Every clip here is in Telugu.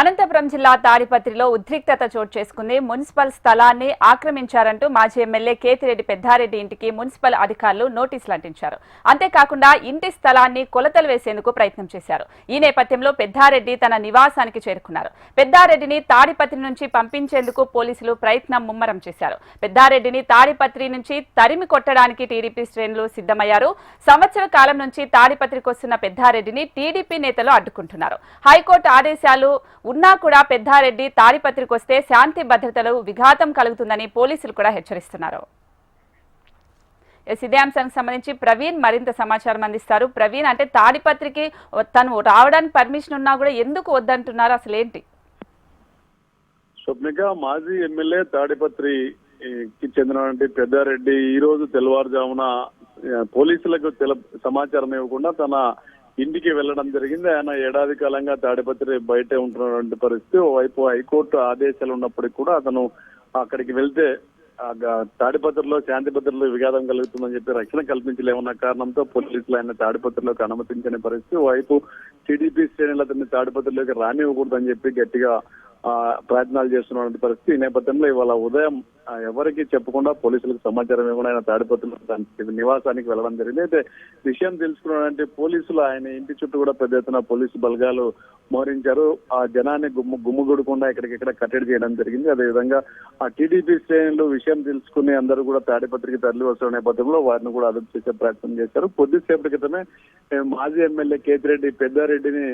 అనంతపురం జిల్లా తాడిపత్రిలో ఉద్రిక్తత చోటు చేసుకుంది. మున్సిపల్ స్థలాన్ని ఆక్రమించారంటూ మాజీ ఎమ్మెల్యే కేతిరెడ్డి పెద్దారెడ్డి ఇంటికి మున్సిపల్ అధికారులు నోటీసులు అంటించారు. అంతేకాకుండా ఇంటి స్థలాన్ని కొలతలు వేసేందుకు ప్రయత్నం చేశారు. ఈ నేపథ్యంలో పెద్దారెడ్డి తన నివాసానికి చేరుకున్నారు. పెద్దారెడ్డిని తాడిపత్రి నుంచి పంపించేందుకు పోలీసులు ప్రయత్నం ముమ్మరం చేశారు. పెద్దారెడ్డిని తాడిపత్రి నుంచి తరిమి కొట్టడానికి టీడీపీ శ్రేణులు సిద్ధమయ్యారు. సంవత్సర కాలం నుంచి తాడిపత్రికి వస్తున్న పెద్దారెడ్డిని టీడీపీ నేతలు అడ్డుకుంటున్నారు. హైకోర్టు ఆదేశాలు ఉన్నా కూడా పెద్దారెడ్డి తాడిపత్రికి వస్తే శాంతి భద్రతలు విఘాతం కలుగుతుందని పోలీసులు కూడా హెచ్చరిస్తున్నారు. ఇదే అంశానికి సంబంధించి ప్రవీణ్ మరింత సమాచారం అందిస్తారు. ప్రవీణ్, అంటే తాడిపత్రికి తను రావడానికి పర్మిషన్ ఉన్నా కూడా ఎందుకు వద్దంటున్నారు, అసలు ఏంటి? స్వప్నిక, మాజీ ఎమ్మెల్యే తాడిపత్రికి చెందినటువంటి పెద్దారెడ్డి ఈ రోజు తెల్లవారుజామున పోలీసులకు సమాచారం ఇవ్వకుండా తన ఇంటికి వెళ్లడం జరిగింది. ఆయన ఏడాది కాలంగా తాడిపత్రి బయటే ఉంటున్నటువంటి పరిస్థితి. ఓవైపు హైకోర్టు ఆదేశాలు ఉన్నప్పటికీ కూడా అతను అక్కడికి వెళ్తే తాడిపత్రిలో శాంతి భద్రతలు విఘాతం కలుగుతుందని చెప్పి రక్షణ కల్పించలేమన్న కారణంతో పోలీసులు ఆయన తాడిపత్రిలోకి అనుమతించని పరిస్థితి. ఓవైపు టీడీపీ శ్రేణులు అతన్ని తాడిపత్రిలోకి రానివ్వకూడదని చెప్పి గట్టిగా ప్రయత్నాలు చేస్తున్నటువంటి పరిస్థితి. ఈ నేపథ్యంలో ఇవాళ ఉదయం ఎవరికి చెప్పకుండా పోలీసులకు సమాచారం ఇవ్వకుండా ఆయన తాడిపత్రిలో నివాసానికి వెళ్లడం జరిగింది. అయితే విషయం తెలుసుకున్నాడంటే పోలీసులు ఆయన ఇంటి చుట్టూ కూడా పెద్ద ఎత్తున పోలీసు బలగాలు మోహరించారు. ఆ జనాన్ని గుమ్ముగూడకుండా ఇక్కడికిక్కడ కట్టడి చేయడం జరిగింది. అదేవిధంగా ఆ టీడీపీ శ్రేణులు విషయం తెలుసుకుని అందరూ కూడా తాడిపత్రికి తరలి వస్తున్న నేపథ్యంలో వారిని కూడా అదుపు చేసే ప్రయత్నం చేశారు. కొద్దిసేపటి క్రితమే మాజీ ఎమ్మెల్యే కేతిరెడ్డి పెద్దారెడ్డిని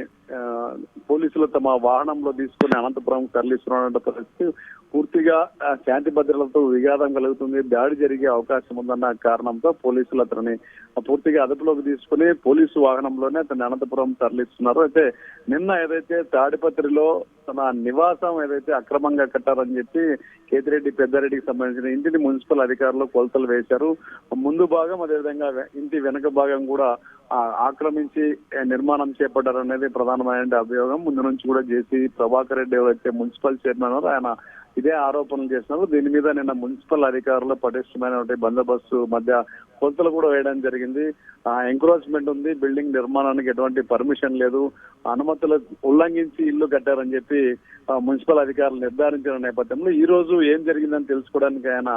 పోలీసులు తమ వాహనంలో తీసుకుని అనంతపురం తరలిస్తున్న పరిస్థితి. పూర్తిగా శాంతి భద్రతలతో విఘాతం కలుగుతుంది, దాడి జరిగే అవకాశం ఉందన్న కారణంతో పోలీసులు అతన్ని పూర్తిగా అదుపులోకి తీసుకుని పోలీసు వాహనంలోనే అతన్ని అనంతపురం తరలిస్తున్నారు. అయితే నిన్న ఏదైతే తాడిపత్రిలో తన నివాసం ఏదైతే అక్రమంగా కట్టారని చెప్పి కేతిరెడ్డి పెద్దారెడ్డికి సంబంధించిన ఇంటిని మున్సిపల్ అధికారులు కొలతలు వేశారు. ముందు భాగం అదేవిధంగా ఇంటి వెనుక భాగం కూడా ఆక్రమించి నిర్మాణం చేపట్టారనేది ప్రధానమైన అభియోగం. ముందు నుంచి కూడా జేసీ ప్రభాకర్ రెడ్డి ఎవరైతే మున్సిపల్ చైర్మన్ ఆయన ఇదే ఆరోపణలు చేస్తున్నారు. దీని మీద నిన్న మున్సిపల్ అధికారులు పటిష్టమైన బందోబస్తు మధ్య కొలతలు కూడా వేయడం జరిగింది. ఎంక్రోచ్మెంట్ ఉంది, బిల్డింగ్ నిర్మాణానికి ఎటువంటి పర్మిషన్ లేదు, అనుమతులు ఉల్లంఘించి ఇల్లు కట్టారని చెప్పి మున్సిపల్ అధికారులు నిర్ధారించిన నేపథ్యంలో ఈ రోజు ఏం జరిగిందని తెలుసుకోవడానికి ఆయన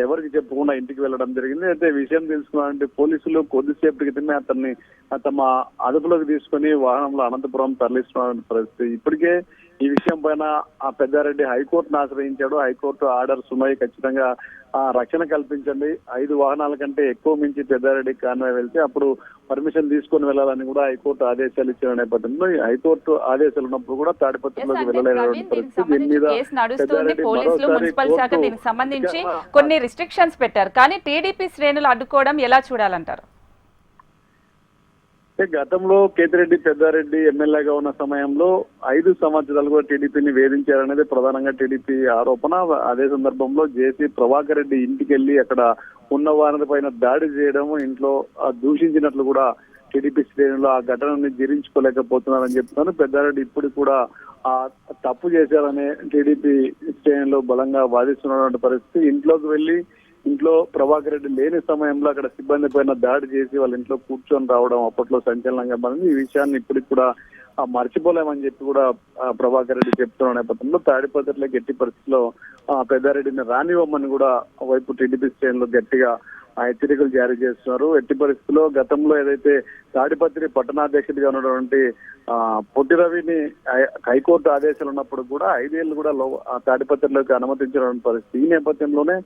ఎవరికి చెప్పకుండా ఇంటికి వెళ్లడం జరిగింది. అయితే విషయం తెలుసుకున్నారంటే పోలీసులు కొద్దిసేపటి క్రితమే అతన్ని తమ అదుపులోకి తీసుకుని వాహనంలో అనంతపురం తరలిస్తున్న పరిస్థితి. ఇప్పటికే ఈ విషయం పైన ఆ పెద్దారెడ్డి హైకోర్టును ఆశ్రయించాడు. హైకోర్టు ఆర్డర్స్ ఉన్నాయి, ఖచ్చితంగా రక్షణ కల్పించండి, 5 వాహనాల కంటే ఎక్కువ మించి పెద్దారెడ్డి కాన్వాయ్ వెళ్తే అప్పుడు పర్మిషన్ తీసుకుని వెళ్లాలని కూడా హైకోర్టు ఆదేశాలు ఇచ్చిన నేపథ్యంలో హైకోర్టు ఆదేశాలు ఉన్నప్పుడు కూడా తాడిపత్రిలోకి వెళ్ళలేనటువంటి పరిస్థితి. దీని మీద దీనికి సంబంధించి కొన్ని రిస్ట్రిక్షన్స్ పెట్టారు, కానీ టీడీపీ శ్రేణులు అడ్డుకోవడం ఎలా చూడాలంటారు? గతంలో కేతిరెడ్డి పెద్దారెడ్డి ఎమ్మెల్యేగా ఉన్న సమయంలో 5 సంవత్సరాలు కూడా టీడీపీని వేధించారనేది ప్రధానంగా టీడీపీ ఆరోపణ. అదే సందర్భంలో జేసీ ప్రభాకర్ రెడ్డి ఇంటికి వెళ్లి అక్కడ ఉన్న వారి పైన దాడి చేయడం, ఇంట్లో దూషించినట్లు కూడా టీడీపీ శ్రేణులు ఆ ఘటనని జీర్ణించుకోలేకపోతున్నారని చెప్తున్నారు. పెద్దారెడ్డి ఇప్పుడు కూడా తప్పు చేశారని టీడీపీ శ్రేణులు బలంగా వాదిస్తున్నటువంటి పరిస్థితి. ఇంట్లోకి వెళ్లి ఇంట్లో ప్రభాకర్ రెడ్డి లేని సమయంలో అక్కడ సిబ్బంది పైన దాడి చేసి వాళ్ళ ఇంట్లో కూర్చొని రావడం అప్పట్లో సంచలనంగా మారింది. ఈ విషయాన్ని ఇప్పటికి కూడా మర్చిపోలేమని చెప్పి కూడా ప్రభాకర్ రెడ్డి చెప్తున్న నేపథ్యంలో తాడిపత్రిలో గట్టి పరిస్థితిలో పెద్దారెడ్డిని రానివ్వమని కూడా వైపు టీడీపీ శ్రేణులు గట్టిగా హెచ్చరికలు జారీ చేస్తున్నారు. ఎట్టి పరిస్థితుల్లో గతంలో ఏదైతే తాడిపత్రి పట్టణాధ్యక్షుడిగా ఉన్నటువంటి పొట్టి రవిని హైకోర్టు ఆదేశాలు ఉన్నప్పుడు కూడా 5 ఏళ్లు కూడా తాడిపత్రిలోకి అనుమతించిన పరిస్థితి. ఈ నేపథ్యంలోనే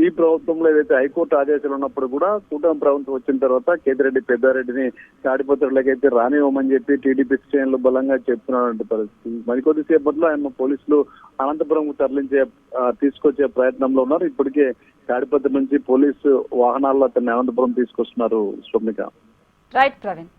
ఈ ప్రభుత్వంలో ఏదైతే హైకోర్టు ఆదేశాలు ఉన్నప్పుడు కూడా కూటమి ప్రభుత్వం వచ్చిన తర్వాత కేతిరెడ్డి పెద్దారెడ్డిని తాడిపత్రిలోకి అయితే రానివ్వమని చెప్పి టీడీపీ శ్రేణులు బలంగా చెప్తున్నటువంటి పరిస్థితి. మరికొద్ది సేపట్లో ఆయన పోలీసులు అనంతపురం తీసుకొచ్చే ప్రయత్నంలో ఉన్నారు. ఇప్పటికే తాడిపత్రి నుంచి పోలీసు వాహనాల్లో అతన్ని అనంతపురం తీసుకొస్తున్నారు. స్వప్నిక. రైట్ ప్రవీణ్.